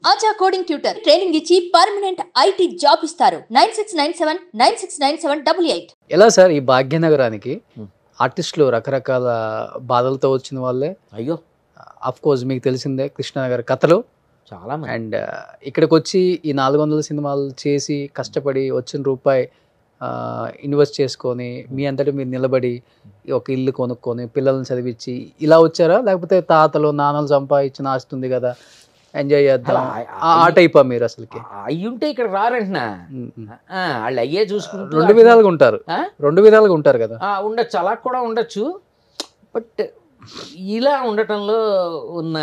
ఆచా coding tutor training ఇచ్చి permanent IT job ఇస్తారు. 9697969788. ఎలా సార్ ఈ భాగ్యనగరానికి ఆర్టిస్టులు రకరకాల బాధలతో వచ్చిన వాళ్ళే? అయ్యో ఆఫ్ కోర్స్ మీకు తెలిసిందే కృష్ణనగర్ కథలు చాలా అండ్ ఇక్కడికి వచ్చి ఈ 400 సినిమాలు చేసి కష్టపడి వచ్చిన రూపాయి ఇన్వెస్ట్ చేసుకొని మీ అంతటి మీరు నిలబడి ఒక ఇల్లు కొనుక్కొని పిల్లల్ని చదివించి ఇలా వచ్చారా, లేకపోతే తాతలు నాన్నలు సంపాదించిన ఆస్తుంది కదా ఎంజాయ్ చేద్దాం ఆ టైపా మీరు? అసలుకి అయ్యుంటే ఇక్కడ రారంటున్నా, వాళ్ళు అయ్యే చూసుకుంటూ రెండు విధాలుగా ఉంటారు కదా. ఉండొచ్చు, అలా కూడా ఉండొచ్చు. బట్ ఇలా ఉండటంలో ఉన్న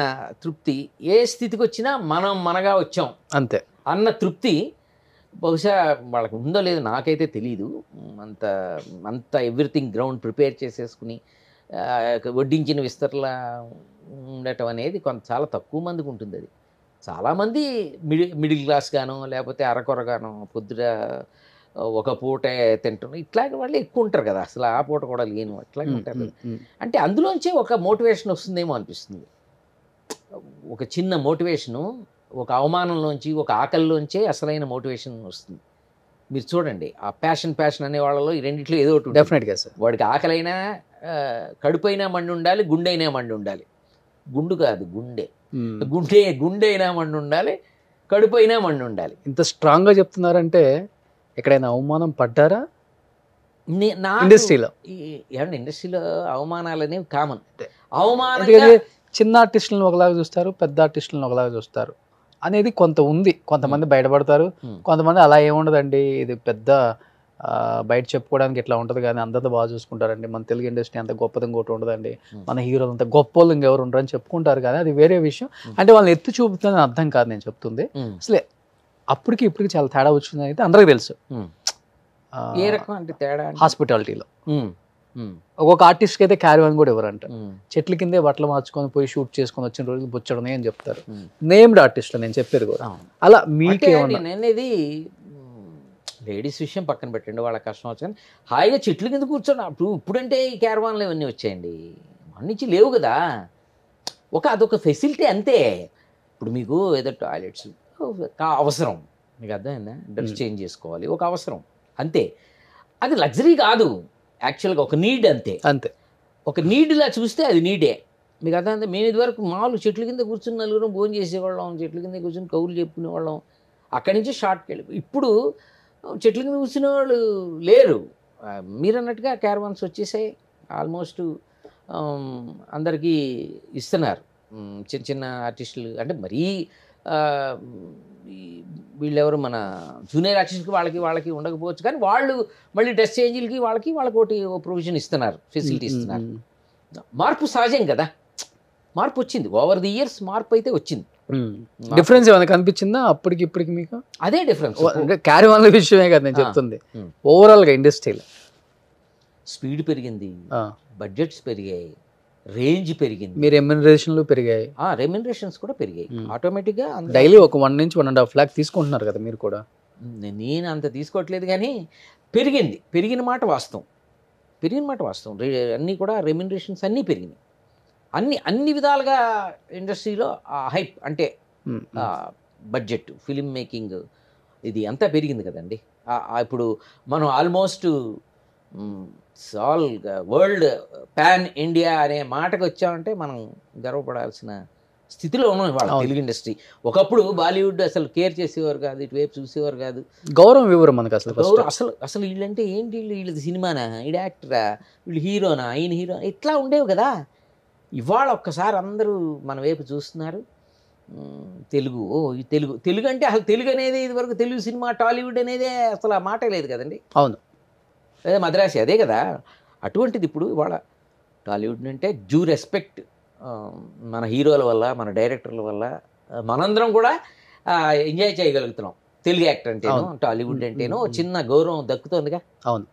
తృప్తి ఏ స్థితికి వచ్చినా మనం మనగా వచ్చాం అంతే అన్న తృప్తి బహుశా వాళ్ళకి ఉందో లేదో నాకైతే తెలీదు. అంత అంత ఎవ్రీథింగ్ గ్రౌండ్ ప్రిపేర్ చేసేసుకుని వడ్డించిన విస్తరలా ఉండటం అనేది చాలా తక్కువ మందికి ఉంటుంది. అది చాలామంది మిడిల్ క్లాస్ గాను లేకపోతే అరకొరగాను పొద్దుట ఒక పూట తింటున్నాం ఇట్లాగే వాళ్ళు ఎక్కువ ఉంటారు కదా. అసలు ఆ పూట కూడా లేను అట్లాగే ఉంటారు. అంటే అందులోంచే ఒక మోటివేషన్ వస్తుందేమో అనిపిస్తుంది. ఒక చిన్న మోటివేషను ఒక అవమానంలోంచి ఒక ఆకలిలోంచే అసలైన మోటివేషన్ వస్తుంది. మీరు చూడండి ఆ ప్యాషన్ అనే వాళ్ళలో ఈ రెండిట్లో ఏదో ఒకటి డెఫినెట్గా సార్. వాడికి ఆకలైనా కడుపైనా మండి ఉండాలి, గుండె మండి ఉండాలి. గుండు కాదు గుండె అయినా మండి ఉండాలి, కడుపు అయినా మండి ఉండాలి. ఇంత స్ట్రాంగ్గా చెప్తున్నారంటే ఎక్కడైనా అవమానం పడ్డారా ఇండస్ట్రీలో? ఏమంటే ఇండస్ట్రీలో అవమానాలు అనేవి కామన్. అవమానం చిన్న ఆర్టిస్టులను ఒకలాగా చూస్తారు, పెద్ద ఆర్టిస్టులను ఒకలాగా చూస్తారు అనేది కొంత ఉంది. కొంతమంది బయటపడతారు, కొంతమంది అలా ఏముండదండి, ఇది పెద్ద బయట చెప్పుకోవడానికి ఇట్లా ఉంటుంది కానీ అందరితో బాగా చూసుకుంటారండి, మన తెలుగు ఇండస్ట్రీ అంత గొప్పది ఇంకోటి ఉండదండి, మన హీరోలు అంత గొప్ప వాళ్ళు ఇంకెవరు ఉండరు అని చెప్పుకుంటారు. కానీ అది వేరే విషయం. అంటే వాళ్ళని ఎత్తు చూపుతుందని అర్థం కాదు నేను చెప్తుంది. అసలే అప్పటికి ఇప్పటికి చాలా తేడా వచ్చింది అయితే అందరికీ తెలుసు. ఏ రకం అంటే తేడా? హాస్పిటాలిటీలో ఒక్కొక్క ఆర్టిస్ట్కి అయితే క్యారీవాన్ కూడా ఎవరంట, చెట్ల కిందే బట్టలు మార్చుకొని పోయి షూట్ చేసుకొని వచ్చిన రోజులు బుచ్చడనే అని చెప్తారు. నేమ్డ్ ఆర్టిస్ట్లో నేను చెప్పేది కూడా. అలా మీకేమన్నా? నేనేది లేడీస్ విషయం పక్కన పెట్టండి, వాళ్ళ కష్టం వచ్చు. కానీ హాయిగా చెట్ల కింద కూర్చొని ఇప్పుడంటే ఈ క్యారవాన్లు ఇవన్నీ వచ్చాయండి, అన్నించి లేవు కదా. అదొక ఫెసిలిటీ అంతే. ఇప్పుడు మీకు ఏదో టాయిలెట్స్ అవసరం, మీకు అర్థమైందా? డ్రెస్ చేంజ్ చేసుకోవాలి, ఒక అవసరం అంతే. అది లగ్జరీ కాదు, యాక్చువల్గా ఒక నీడ్ అంతే. ఒక నీడ్లా చూస్తే అది నీడే. మీకు అర్థమైందా? మేము ఇదివరకు మామూలు చెట్ల కింద కూర్చుని నలుగురం భోజనం చేసేవాళ్ళం, చెట్ల కింద కూర్చొని కౌలు చెప్పుకునేవాళ్ళం, అక్కడి నుంచి షార్ట్కి వెళ్ళి. ఇప్పుడు చెట్ల కింద కూర్చునే వాళ్ళు లేరు. మీరు అన్నట్టుగా క్యారవాన్స్ వచ్చేసాయి, ఆల్మోస్ట్ అందరికీ ఇస్తున్నారు. చిన్న చిన్న ఆర్టిస్టులు అంటే మరీ వీళ్ళెవరు మన జూనియర్ ఆర్టిస్ట్కి వాళ్ళకి ఉండకపోవచ్చు, కానీ వాళ్ళు మళ్ళీ డ్రెస్ చేంజ్లకి వాళ్ళకి ఒకటి ప్రొవిజన్ ఇస్తున్నారు, ఫెసిలిటీ ఇస్తున్నారు. మార్పు సహజం కదా, మార్పు వచ్చింది. ఓవర్ ది ఇయర్స్ మార్పు అయితే వచ్చింది. డిఫరెన్స్ ఏమైనా కనిపించిందా అప్పటికి ఇప్పటికి మీకు? అదే డిఫరెన్స్. క్యారవాన్ల విషయమే కదా నేను చెప్తుంది. ఓవరాల్గా ఇండస్ట్రీలో స్పీడ్ పెరిగింది, బడ్జెట్స్ పెరిగాయి, రేంజ్ పెరిగింది, మీ రెమ్యునరేషన్లు పెరిగాయి, రెమ్యునరేషన్స్ కూడా పెరిగాయి ఆటోమేటిక్గా. డైలీ ఒక 1 నుంచి 1.5 lakh తీసుకుంటున్నారు కదా మీరు కూడా? నేను అంత తీసుకోవట్లేదు కానీ పెరిగిన మాట వాస్తవం. అన్నీ కూడా రెమ్యునరేషన్స్ అన్నీ పెరిగినాయి. అన్ని విధాలుగా ఇండస్ట్రీలో హైప్ అంటే బడ్జెట్, ఫిలిం మేకింగ్ ఇది అంతా పెరిగింది కదండి. ఇప్పుడు మనం almost all world pan India అనే మాటకు వచ్చామంటే మనం గర్వపడాల్సిన స్థితిలో ఉన్నాం ఇవాళ తెలుగు ఇండస్ట్రీ. ఒకప్పుడు బాలీవుడ్ అసలు కేర్ చేసేవారు కాదు, ఇటువైపు చూసేవారు కాదు, గౌరవం ఇవ్వరు మనకు అసలు వీళ్ళంటే ఏంటి, వీళ్ళది సినిమానా, వీడు యాక్టరా, వీళ్ళు హీరోనా, ఈయన హీరో, ఇట్లా ఉండేవి కదా. ఇవాళ ఒక్కసారి అందరూ మన వైపు చూస్తున్నారు. తెలుగు అంటే అసలు తెలుగు అనేది ఇదివరకు తెలుగు సినిమా టాలీవుడ్ అనేదే అసలు ఆ మాటే లేదు కదండి. అవును, అదే మద్రాసి అదే కదా. అటువంటిది ఇప్పుడు ఇవాళ టాలీవుడ్ అంటే డ్యూ రెస్పెక్ట్ మన హీరోల వల్ల, మన డైరెక్టర్ల వల్ల మనందరం కూడా ఎంజాయ్ చేయగలుగుతున్నాం. తెలుగు యాక్టర్ అంటేనో టాలీవుడ్ అంటేనో చిన్న గౌరవం దక్కుతోందిగా. అవును.